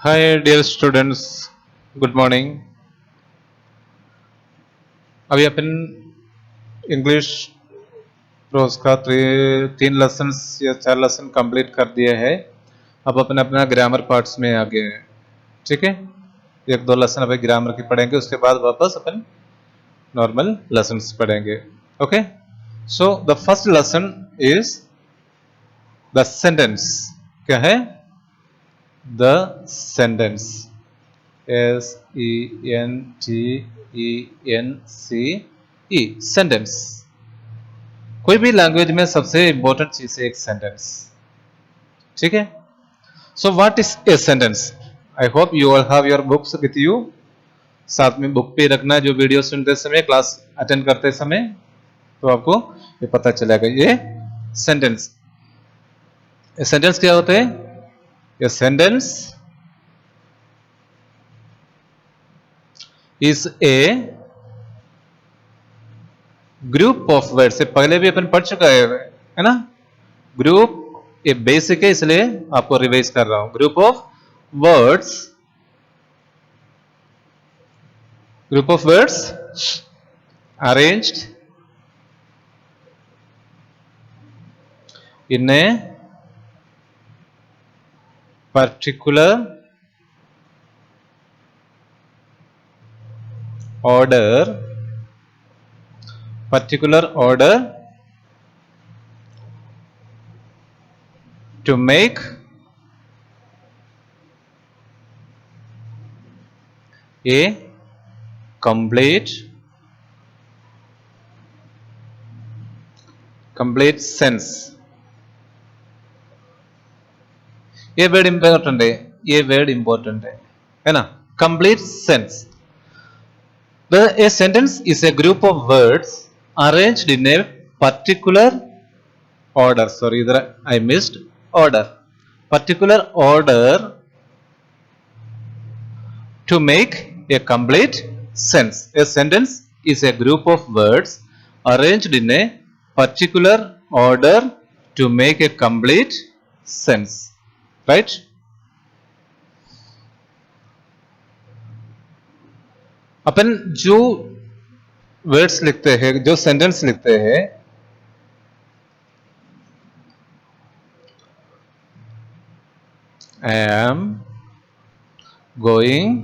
Hi, dear students. Good morning. अभी अपन English pros का तीन लेसन्स या चार लेसन कंप्लीट कर दिए हैं। अब अपन अपना ग्रामर पार्ट्स में आ गए हैं। ठीक है, एक दो लेसन अभी ग्रामर की पढ़ेंगे, उसके बाद वापस अपन नॉर्मल लेसन्स पढ़ेंगे। Okay, so the first lesson is the sentence. क्या है? The sentence. SENTENCE, sentence. कोई भी लैंग्वेज में सबसे इंपॉर्टेंट चीज है एक सेंटेंस। ठीक है, so what is a sentence? I hope you all have your books with you. साथ में बुक पे रखना, जो वीडियो सुनते समय, क्लास अटेंड करते समय, तो आपको ये पता चलेगा। ये सेंटेंस, ये सेंटेंस क्या होते हैं? ये sentence is a group of word. से पहले भी अपन पढ़ चुका है ना? ग्रुप, ये बेसिक है इसलिए आपको रिवाइज कर रहा हूं। Group of words, group of words arranged in a particular order, particular order to make a complete complete sense। ये वर्ड इंपॉर्टेंट है, ये वर्ड इंपॉर्टेंट है ना? Complete sense. A sentence is a group of words arranged in a particular order. Sorry, there I missed order. Particular order to make a complete sense. A sentence is a group of words arranged in a particular order to make a complete sense. Right? अपन जो words लिखते हैं, जो sentence लिखते हैं, I am going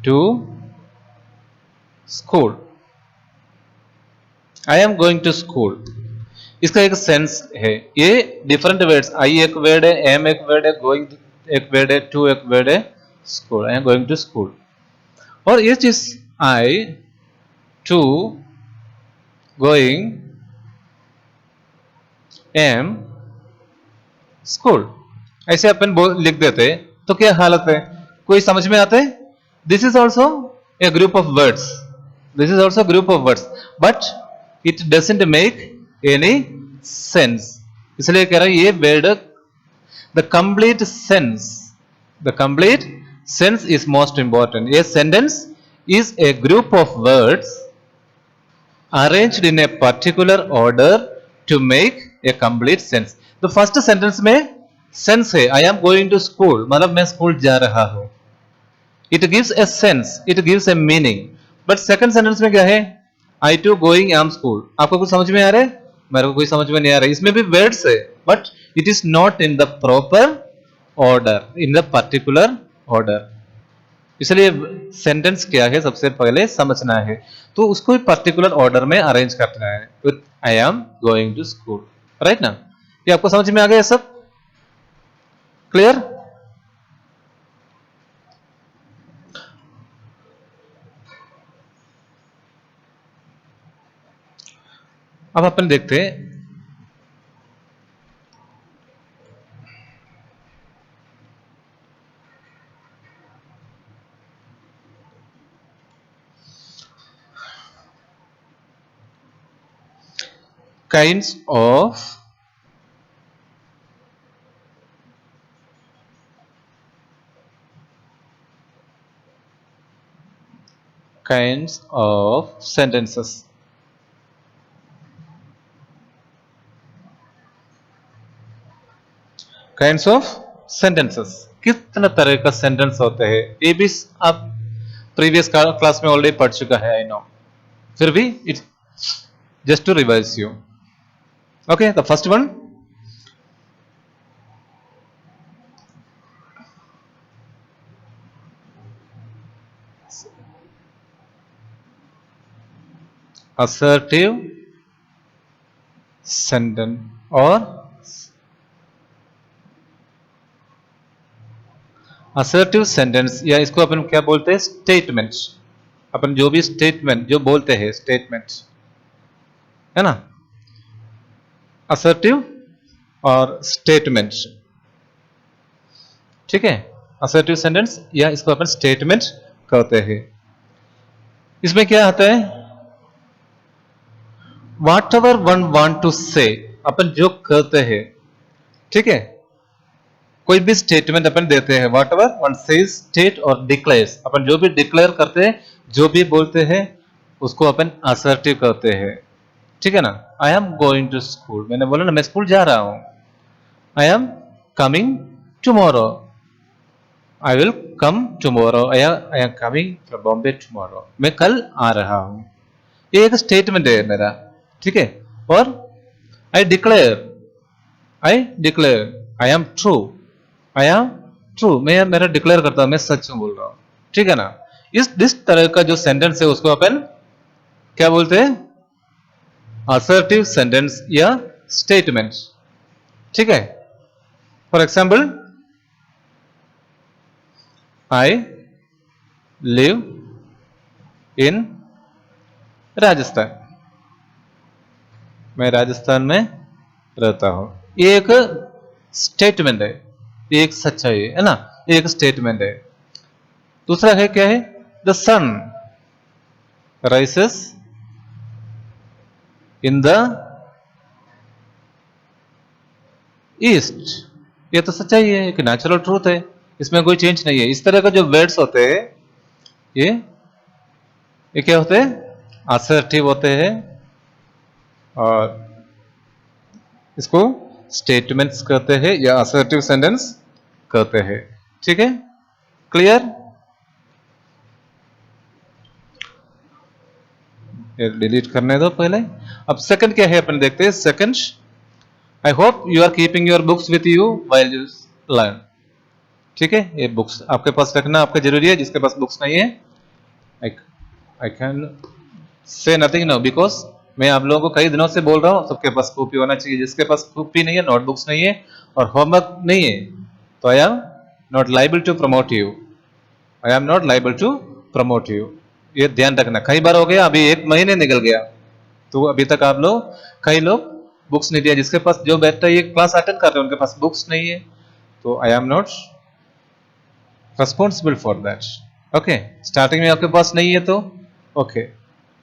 to school। I am going to school, इसका एक sense है। ये डिफरेंट वर्ड्स, आई एक वर्ड है, एम एक वर्ड है, गोइंग एक वर्ड है, टू एक वर्ड है, school, I am going to school. और ये चीज I, to, going, am, school, ऐसे अपन लिख देते तो क्या हालत है? कोई समझ में आते? This is also a group of words, this is also group of words, but it doesn't make any sense. इसलिए कह रहा है ये word, the complete sense, the complete sense is most important. A sentence is a group of words arranged in a particular order to make a complete sense। तो first sentence में sense है, I am going to school, मतलब मैं school जा रहा हूं। It gives a sense, it gives a meaning. But second sentence में क्या है? I to going am school. आपको कुछ समझ में आ रहा है? मेरे को कोई समझ में नहीं आ रहा है। इसमें भी वर्ड्स है, but it is not in the proper order, in the particular order. इसलिए सेंटेंस क्या है सबसे पहले समझना है, तो उसको पर्टिकुलर ऑर्डर में अरेंज करना है with I am going to school. Right ना? ये आपको समझ में आ गया सब? क्लियर? अब अपन देखते हैं kinds of sentences। Kinds of sentences, कितने तरह का सेंटेंस होते हैं ये भी आप प्रीवियस क्लास में ऑलरेडी पढ़ चुका है, आई नो, फिर भी it's just to revise you. Okay, the first one, assertive sentence और assertive sentence, या इसको अपन क्या बोलते हैं, स्टेटमेंट. अपन जो भी स्टेटमेंट जो बोलते हैं स्टेटमेंट, है ना, assertive और स्टेटमेंट. ठीक है, assertive sentence या इसको अपन स्टेटमेंट कहते हैं. इसमें क्या आता है, whatever one want to say, अपन जो कहते हैं, ठीक है, कोई भी स्टेटमेंट अपन देते हैं, what ever one says, state और डिक्लेयर्स, अपन जो भी डिक्लेयर करते हैं, जो भी बोलते हैं, उसको अपन असर्टिव कहते हैं. ठीक है ना. I am going to school, मैंने बोला ना मैं स्कूल जा रहा हूं. I am coming tomorrow, I will come tomorrow, I am coming from Bombay tomorrow, मैं कल आ रहा हूं. ये एक स्टेटमेंट है मेरा. ठीक है. और I declare, I am true, I am true, मैं मेरा डिक्लेयर करता हूं, मैं सच बोल रहा हूं. ठीक है ना. इस तरह का जो सेंटेंस है उसको अपन क्या बोलते हैं, असर्टिव सेंटेंस या स्टेटमेंट. ठीक है. For example, I live in Rajasthan, मैं राजस्थान में रहता हूं. ये एक स्टेटमेंट है, ये एक सच्चाई है ना, ये एक स्टेटमेंट है. दूसरा है क्या है, the sun rises in the east, ये तो सच्चाई है, एक नेचुरल ट्रूथ है, इसमें कोई चेंज नहीं है. इस तरह का जो वर्ड्स होते हैं ये क्या होते हैं, असर्टिव होते हैं, और इसको स्टेटमेंट्स कहते हैं या असर्टिव सेंटेंस कहते हैं. ठीक है, क्लियर. डिलीट करने दो पहले. अब सेकंड क्या है अपन देखते हैं. Second, I hope you are keeping your books with you while you learn. ठीक है, ये बुक्स आपके पास रखना आपका जरूरी है. जिसके पास बुक्स नहीं है, I can say nothing no, because मैं आप लोगों को कई दिनों से बोल रहा हूं सबके पास कॉपी होना चाहिए. जिसके पास कॉपी नहीं है, नोटबुक्स नहीं है और होमवर्क नहीं है, तो I am not liable to promote you, I am not liable to promote you. ये ध्यान रखना. कई बार हो गया, अभी एक महीने निकल गया तो अभी तक आप लोग, कई लोग बुक्स नहीं दिया. जिसके पास जो बैठता है ये क्लास अटेंड कर रहे हैं उनके पास बुक्स नहीं है, तो I am not responsible for that. Okay, starting में आपके पास नहीं है तो ओके,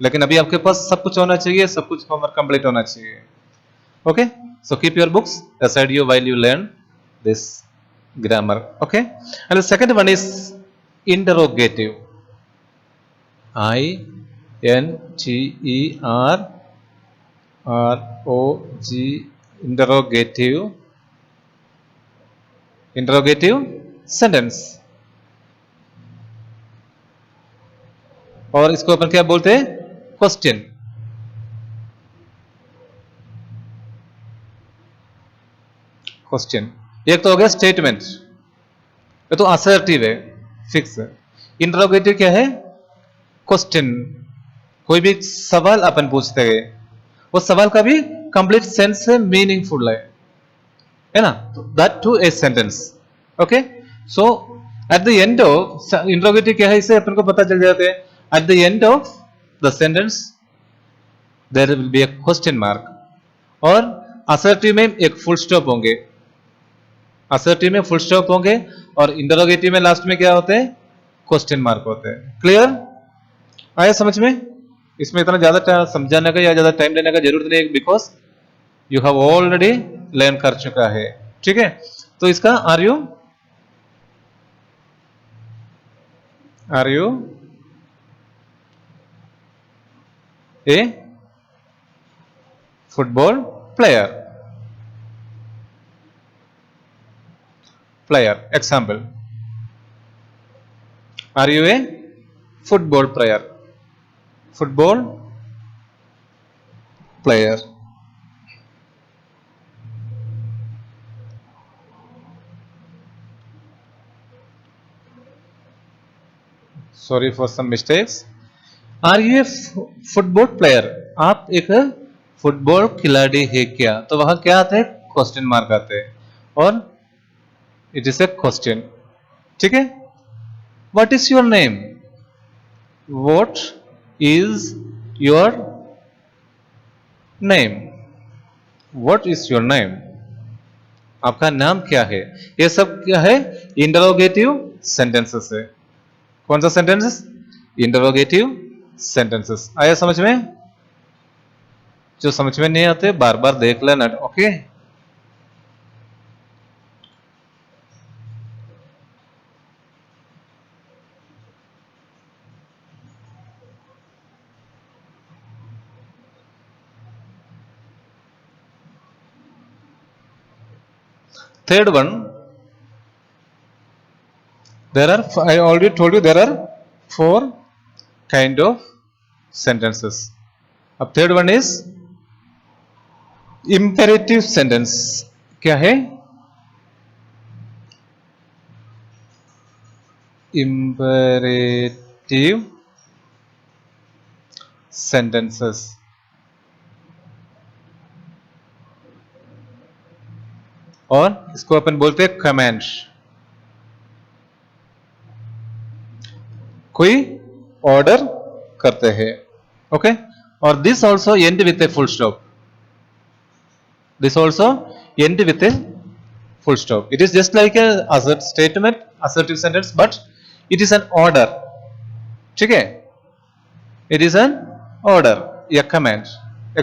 लेकिन अभी आपके पास सब कुछ होना चाहिए, सब कुछ होमवर्क कंप्लीट होना चाहिए. Okay, so keep your books aside you while you learn this grammar. Okay, and the second one is interrogative. I N T E R R O G, interrogative, interrogative sentence. और इसको अपन क्या बोलते हैं, question. Question एक तो हो गया statement, ये तो असर्टिव है, फिक्स है. इंटरोगेटिव क्या है, क्वेश्चन. कोई भी सवाल अपन पूछते हैं, वो सवाल का भी कंप्लीट सेंस है, मीनिंगफुल है ना, that to a sentence. Okay, so at the end of interrogative क्या है, इसे अपन को पता चल जाते हैं. At the end of the sentence there will be a question mark, और असर्टिव में एक फुल स्टॉप होंगे, असर्टिव में फुल स्टॉप होंगे, और इंटरोगेटिव में लास्ट में क्या होते हैं, क्वेश्चन मार्क होते हैं. क्लियर, आया समझ में. इसमें इतना ज्यादा समझाने का या ज्यादा टाइम लेने का जरूरत नहीं है, because you have already learn कर चुका है. ठीक है, तो इसका are you a football player. player. Example, are you a football player? Football player. Sorry for some mistakes. Are you a football player? आप एक फुटबॉल खिलाड़ी है क्या? तो वहां क्या आते हैं? क्वेश्चन मार्क आते हैं और इट इज ए क्वेश्चन. ठीक है. What is your name? What is your name? What is your name? आपका नाम क्या है? ये सब क्या है? इंटरोगेटिव सेंटेंसेस है. कौन सा सेंटेंसेस? Interrogative sentences. आया समझ में? जो समझ में नहीं आते बार बार देख लेना. Okay. Third one, there are, I already told you there are four kind of sentences. अब third one is imperative sentence. क्या है? Imperative sentences. और इसको अपन बोलते हैं कमेंट. कोई ऑर्डर करते हैं. ओके. और this also and with a full stop. This also end with a full stop. It is just like a assert statement, assertive sentence, but it is an order. ठीक है? It is an order, a command.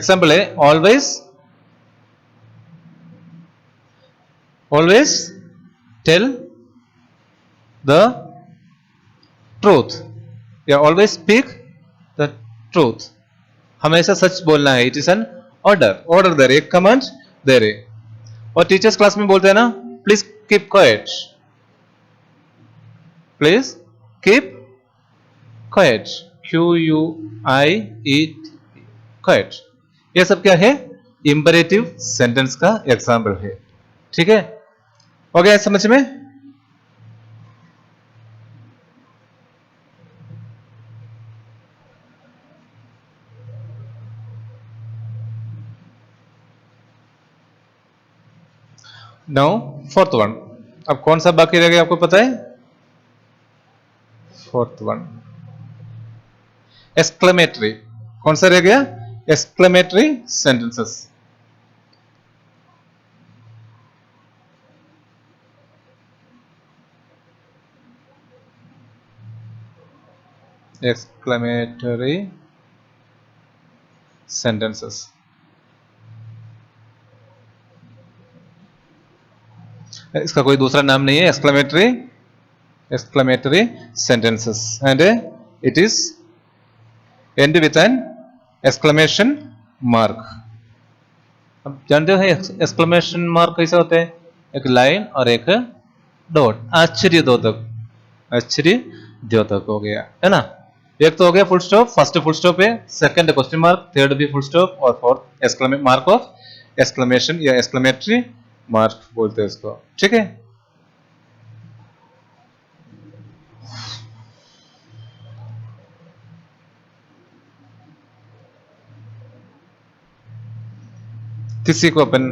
Example है always tell the truth. या always speak the truth. हमेशा सच बोलना है. It is an order. Order दे रहे, एक command दे रहे. और टीचर्स क्लास में बोलते हैं ना, please keep quiet. Please keep quiet. QUIE. Quite. ये सब क्या है? इंपरेटिव सेंटेंस का एग्जाम्पल है. ठीक है. हो गया समझ में? Now fourth one. अब कौन सा बाकी रह गया आपको पता है? Fourth one exclamatory. कौन सा रह गया? Exclamatory sentences. Exclamatory sentences. इसका कोई दूसरा नाम नहीं है. Exclamatory sentences and it is and with an exclamation mark. अब जानते हो एक्सक्लेमेशन मार्क कैसे होते हैं? एक लाइन और एक डॉट. आश्चर्य द्योतक. आश्चर्य द्योतक हो गया है ना. एक तो हो गया full stop. First full stop है, सेकंड क्वेश्चन मार्क, थर्ड भी फुल स्टॉप और फोर्थ मार्क ऑफ एक्सक्लेमेशन या एक्सक्लेमेटरी मार्क बोलते हैं इसको. ठीक है. किसी को अपन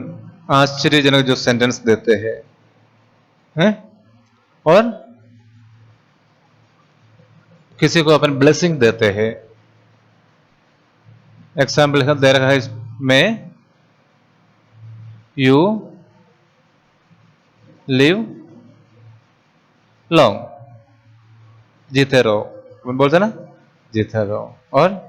आश्चर्यजनक जो सेंटेंस देते हैं और किसी को अपन ब्लेसिंग देते हैं. एग्जाम्पल दे रखा है इसमें, यू लिव लॉन्ग. जीते रहो. अपन बोलते ना, जीते रहो. और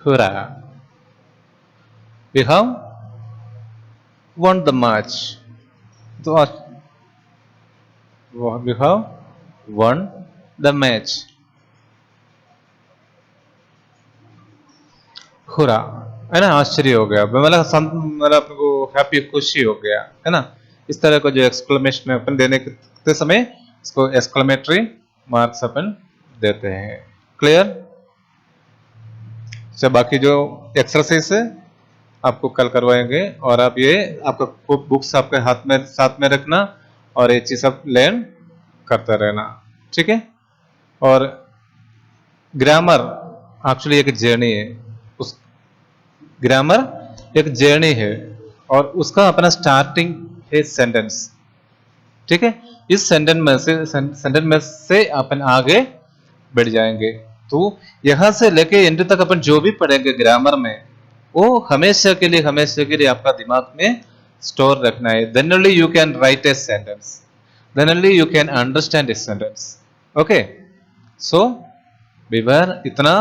hurrah, we have won the match. तो we have won the match. हुरा, है ना, आश्चर्य हो गया, मतलब आपको हैप्पी, खुशी हो गया, है ना। इस तरह का जो एक्सक्लेमेशन अपन देते समय इसको एक्सक्लेमेटरी मार्क्स अपन देते हैं। क्लियर। अच्छा, बाकी जो एक्सरसाइज है आपको कल करवाएंगे, और आप ये आपका बुक्स आपके हाथ में साथ में रखना और ये चीज सब लर्न करते रहना, ठीक है। और ग्रामर एक्चुअली एक जर्नी है, उस ग्रामर एक जर्नी है, और उसका अपना स्टार्टिंग है सेंटेंस, ठीक है। इस सेंटेंस में से अपन आगे बढ़ जाएंगे। तो यहां से लेके एंड तक अपन जो भी पढ़ेंगे ग्रामर में, वो हमेशा के लिए आपका दिमाग में स्टोर रखना है। Then only you can write a sentence, then only you can understand a sentence. Okay, so विवर इतना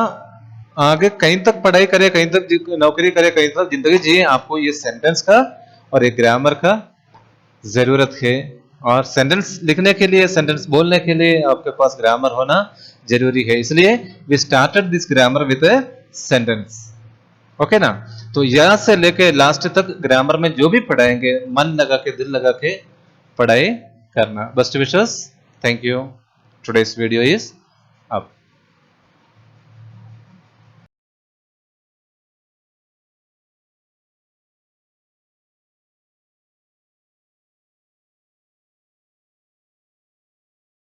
आगे कहीं तक पढ़ाई करे, कहीं तक नौकरी करे, कहीं तक जिंदगी जिए, आपको ये सेंटेंस का और ये ग्रामर का जरूरत है। और सेंटेंस लिखने के लिए, सेंटेंस बोलने के लिए आपके पास ग्रामर होना जरूरी है। इसलिए we started this grammar with a sentence. Okay ना। तो यहां से लेके लास्ट तक ग्रामर में जो भी पढ़ाएंगे, मन लगा के, दिल लगा के पढ़ाई करना। Best wishes, thank you. Today's video is up.